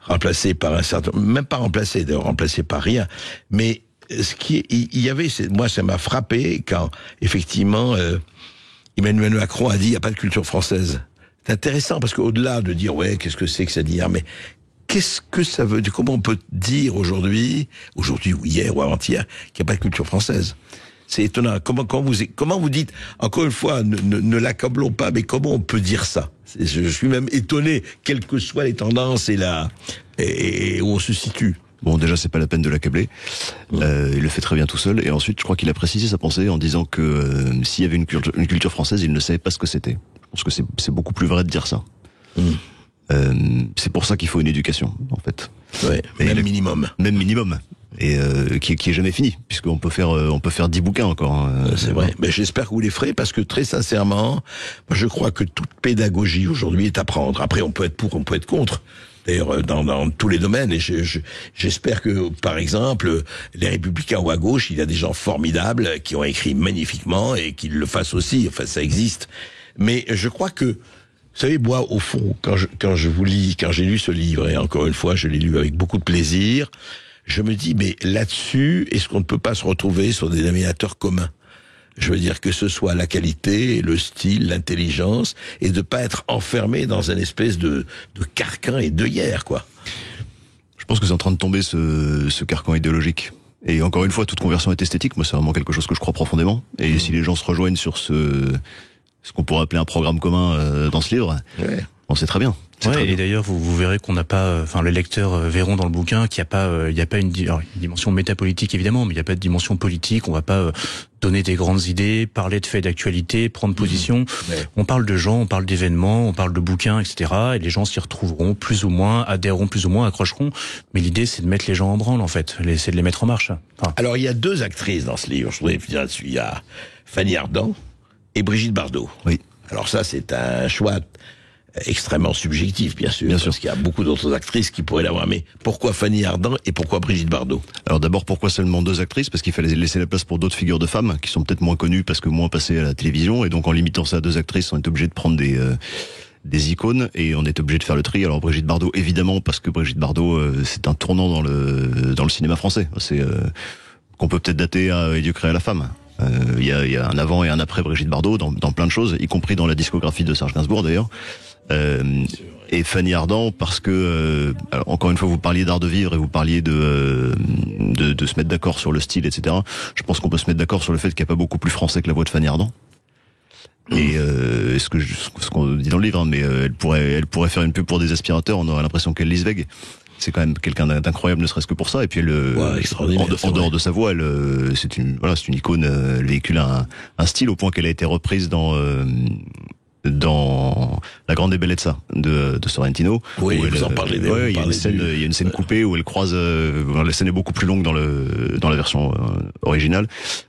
remplacé par un certain, même pas remplacé, d'ailleurs remplacé par rien. Mais il y avait, moi ça m'a frappé quand effectivement Emmanuel Macron a dit il n'y a pas de culture française. C'est intéressant parce qu'au-delà de dire qu'est-ce que c'est que ça dire, mais qu'est-ce que ça veut dire? Comment on peut dire aujourd'hui ou hier ou avant-hier, qu'il n'y a pas de culture française? C'est étonnant. Comment vous dites, encore une fois, ne l'accablons pas, mais comment on peut dire ça? Je suis même étonné, quelles que soient les tendances et où on se situe. Bon, déjà, c'est pas la peine de l'accabler. Il le fait très bien tout seul. Et ensuite, je crois qu'il a précisé sa pensée en disant que s'il y avait une culture française, il ne savait pas ce que c'était. Je pense que c'est beaucoup plus vrai de dire ça. C'est pour ça qu'il faut une éducation, en fait. Ouais, même minimum. Même minimum. Et qui est jamais fini, puisqu'on peut faire 10 bouquins encore. C'est vrai. Mais j'espère que vous les ferez, parce que très sincèrement, moi, je crois que toute pédagogie aujourd'hui est à prendre. Après, on peut être pour, on peut être contre. D'ailleurs, dans tous les domaines, et j'espère que, par exemple, les Républicains ou à gauche, il y a des gens formidables qui ont écrit magnifiquement et qu'ils le fassent aussi. Enfin, ça existe. Mais je crois que, vous savez, moi, au fond, quand j'ai lu ce livre, et encore une fois, je l'ai lu avec beaucoup de plaisir, je me dis, mais là-dessus, est-ce qu'on ne peut pas se retrouver sur des dénominateurs communs? Je veux dire que ce soit la qualité, le style, l'intelligence, et de pas être enfermé dans une espèce de carcan et d'œillère, quoi. Je pense que c'est en train de tomber ce carcan idéologique. Et encore une fois, toute conversion est esthétique. Moi, c'est vraiment quelque chose que je crois profondément. Et si les gens se rejoignent sur ce qu'on pourrait appeler un programme commun dans ce livre, on sait très bien. Ouais, et d'ailleurs, vous verrez qu'on n'a pas, les lecteurs verront dans le bouquin qu'il n'y a pas une dimension métapolitique évidemment, mais il n'y a pas de dimension politique. On va pas donner des grandes idées, parler de faits d'actualité, prendre position. On parle de gens, on parle d'événements, on parle de bouquins, etc. Et les gens s'y retrouveront plus ou moins, adhéreront plus ou moins, accrocheront. Mais l'idée, c'est de mettre les gens en branle, en fait. C'est de les mettre en marche. Alors, il y a 2 actrices dans ce livre. Je voudrais dire là-dessus. Il y a Fanny Ardant et Brigitte Bardot. Oui. Alors ça, c'est un choix extrêmement subjectif, bien sûr, parce qu'il y a beaucoup d'autres actrices qui pourraient l'avoir. Mais pourquoi Fanny Ardant et pourquoi Brigitte Bardot? Alors d'abord, pourquoi seulement 2 actrices? Parce qu'il fallait laisser la place pour d'autres figures de femmes qui sont peut-être moins connues parce que moins passées à la télévision. Et donc en limitant ça à 2 actrices, on est obligé de prendre des icônes et on est obligé de faire le tri. Alors Brigitte Bardot, évidemment, parce que Brigitte Bardot, c'est un tournant dans le cinéma français. C'est qu'on peut peut-être dater à Et Dieu créa la femme. Il y a un avant et un après Brigitte Bardot dans plein de choses, y compris dans la discographie de Serge Gainsbourg d'ailleurs. Et Fanny Ardant parce que alors, encore une fois vous parliez d'art de vivre et vous parliez de se mettre d'accord sur le style, etc. Je pense qu'on peut se mettre d'accord sur le fait qu'il n'y a pas beaucoup plus français que la voix de Fanny Ardant. Et ce qu'on dit dans le livre, mais elle pourrait faire une pub pour des aspirateurs, on aurait l'impression qu'elle lise Veig. C'est quand même quelqu'un d'incroyable, ne serait-ce que pour ça. Et puis en dehors de sa voix, c'est une icône. Elle véhicule un style au point qu'elle a été reprise dans La Grande et Bellezza de Sorrentino. Oui, vous en parlez. Il y a une scène coupée où elle croise. La scène est beaucoup plus longue dans la version originale,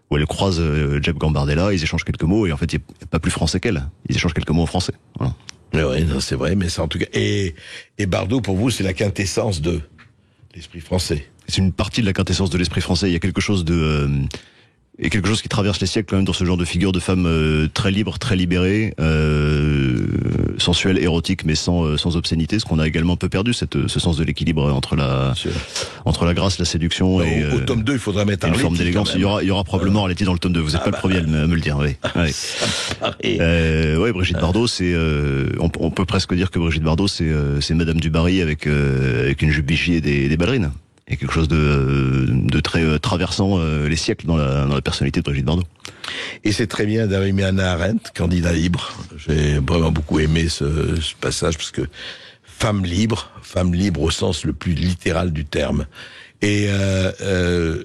où elle croise Jeff Gambardella. Ils échangent quelques mots et en fait, il n'y a pas plus français qu'elle. Ils échangent quelques mots en français. Voilà. Oui, c'est vrai, mais ça en tout cas. Et Bardot, pour vous, c'est la quintessence de l'esprit français. C'est une partie de la quintessence de l'esprit français. Il y a quelque chose et quelque chose qui traverse les siècles quand même dans ce genre de figure de femme très libre, très libérée, sensuelle, érotique, mais sans obscénité. Ce qu'on a également un peu perdu, ce sens de l'équilibre entre la grâce, la séduction et au tome 2, il faudra mettre une forme d'élégance. Il y aura probablement Arletty dans le tome 2. Vous n'êtes pas le premier à me le dire. Oui. Brigitte Bardot, on peut presque dire que Brigitte Bardot, c'est Madame du Barry avec une jupe Vichy et des ballerines. Il y a quelque chose de très traversant les siècles dans la personnalité de Brigitte Bardot. Et c'est très bien d'arriver à Hannah Arendt, candidat libre. J'ai vraiment beaucoup aimé ce passage parce que femme libre au sens le plus littéral du terme. Et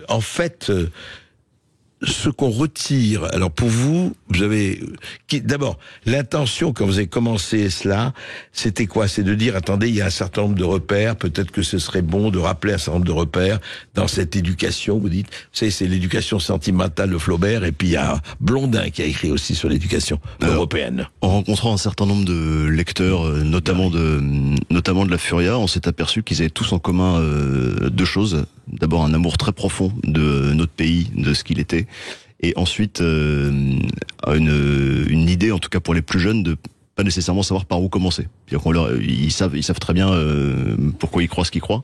en fait, ce qu'on retire, alors pour vous, d'abord, l'intention quand vous avez commencé cela, c'était quoi? C'est de dire, attendez, il y a un certain nombre de repères, peut-être que ce serait bon de rappeler un certain nombre de repères dans cette éducation, vous dites, vous savez, c'est l'éducation sentimentale de Flaubert, et puis il y a Blondin qui a écrit aussi sur l'éducation européenne. En rencontrant un certain nombre de lecteurs, notamment de la Furia, on s'est aperçu qu'ils avaient tous en commun 2 choses. D'abord un amour très profond de notre pays, de ce qu'il était, et ensuite une idée, en tout cas pour les plus jeunes, de pas nécessairement savoir par où commencer. Ils savent très bien pourquoi ils croient ce qu'ils croient.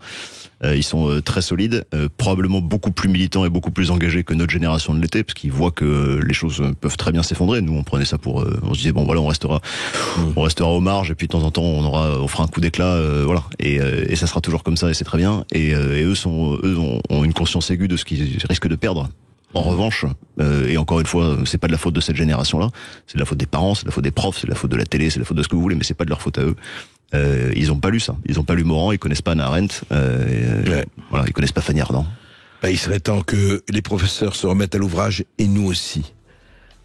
Ils sont très solides, probablement beaucoup plus militants et beaucoup plus engagés que notre génération de l'était, parce qu'ils voient que les choses peuvent très bien s'effondrer. Nous, on prenait ça on se disait bon voilà, on restera aux marges, et puis de temps en temps on fera un coup d'éclat, voilà. Et ça sera toujours comme ça, et c'est très bien. Et eux ont une conscience aiguë de ce qu'ils risquent de perdre. En revanche, et encore une fois, c'est pas de la faute de cette génération-là, c'est de la faute des parents, c'est de la faute des profs, c'est de la faute de la télé, c'est de la faute de ce que vous voulez, mais c'est pas de leur faute à eux. Ils ont pas lu ça, ils ont pas lu Morand, ils connaissent pas Hannah Arendt, voilà, ils connaissent pas Fanny Ardant. Il serait temps que les professeurs se remettent à l'ouvrage, et nous aussi.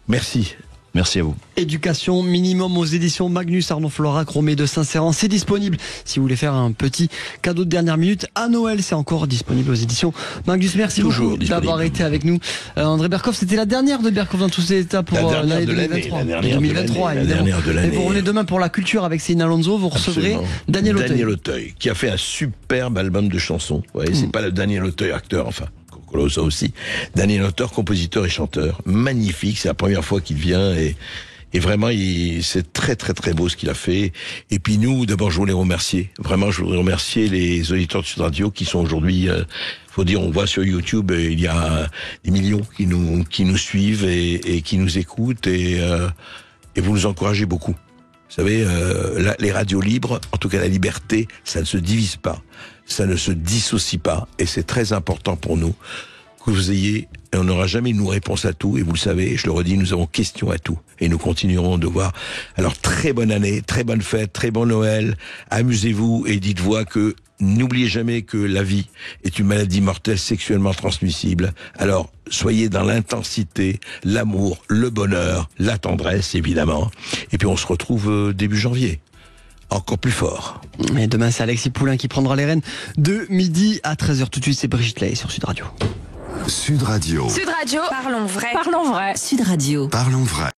Merci. Merci à vous. Éducation minimum aux éditions Magnus, Arnaud Florac, Romée de Saint-Céran. C'est disponible si vous voulez faire un petit cadeau de dernière minute à Noël. C'est encore disponible aux éditions Magnus. Merci beaucoup d'avoir été avec nous. André Berkoff, c'était la dernière de Berkoff dans tous ses états pour l'année 2023. 2023, évidemment. Et vous revenez demain pour la culture avec Céline Alonso. Vous recevrez Daniel Auteuil, qui a fait un superbe album de chansons. Ouais, c'est pas le Daniel Auteuil acteur, enfin. Ça aussi. Daniel Auteuil, compositeur et chanteur. Magnifique, c'est la première fois qu'il vient et vraiment, c'est très très très beau ce qu'il a fait. Et puis nous, d'abord, je voulais remercier. Vraiment, je voudrais remercier les auditeurs de Sud Radio qui sont aujourd'hui, faut dire, on voit sur YouTube, il y a des millions qui nous suivent et qui nous écoutent et vous nous encouragez beaucoup. Vous savez, les radios libres, en tout cas la liberté, ça ne se divise pas, ça ne se dissocie pas, et c'est très important pour nous que vous ayez, et on n'aura jamais nous réponse à tout, et vous le savez, je le redis, nous avons question à tout. Et nous continuerons de voir. Alors, très bonne année, très bonne fête, très bon Noël, amusez-vous, et dites-vous que n'oubliez jamais que la vie est une maladie mortelle sexuellement transmissible. Alors, soyez dans l'intensité, l'amour, le bonheur, la tendresse, évidemment. Et puis, on se retrouve début janvier. Encore plus fort. Et demain, c'est Alexis Poulain qui prendra les rênes de midi à 13h. Tout de suite, c'est Brigitte Lay sur Sud Radio. Sud Radio. Sud Radio. Parlons vrai. Parlons vrai. Sud Radio. Parlons vrai.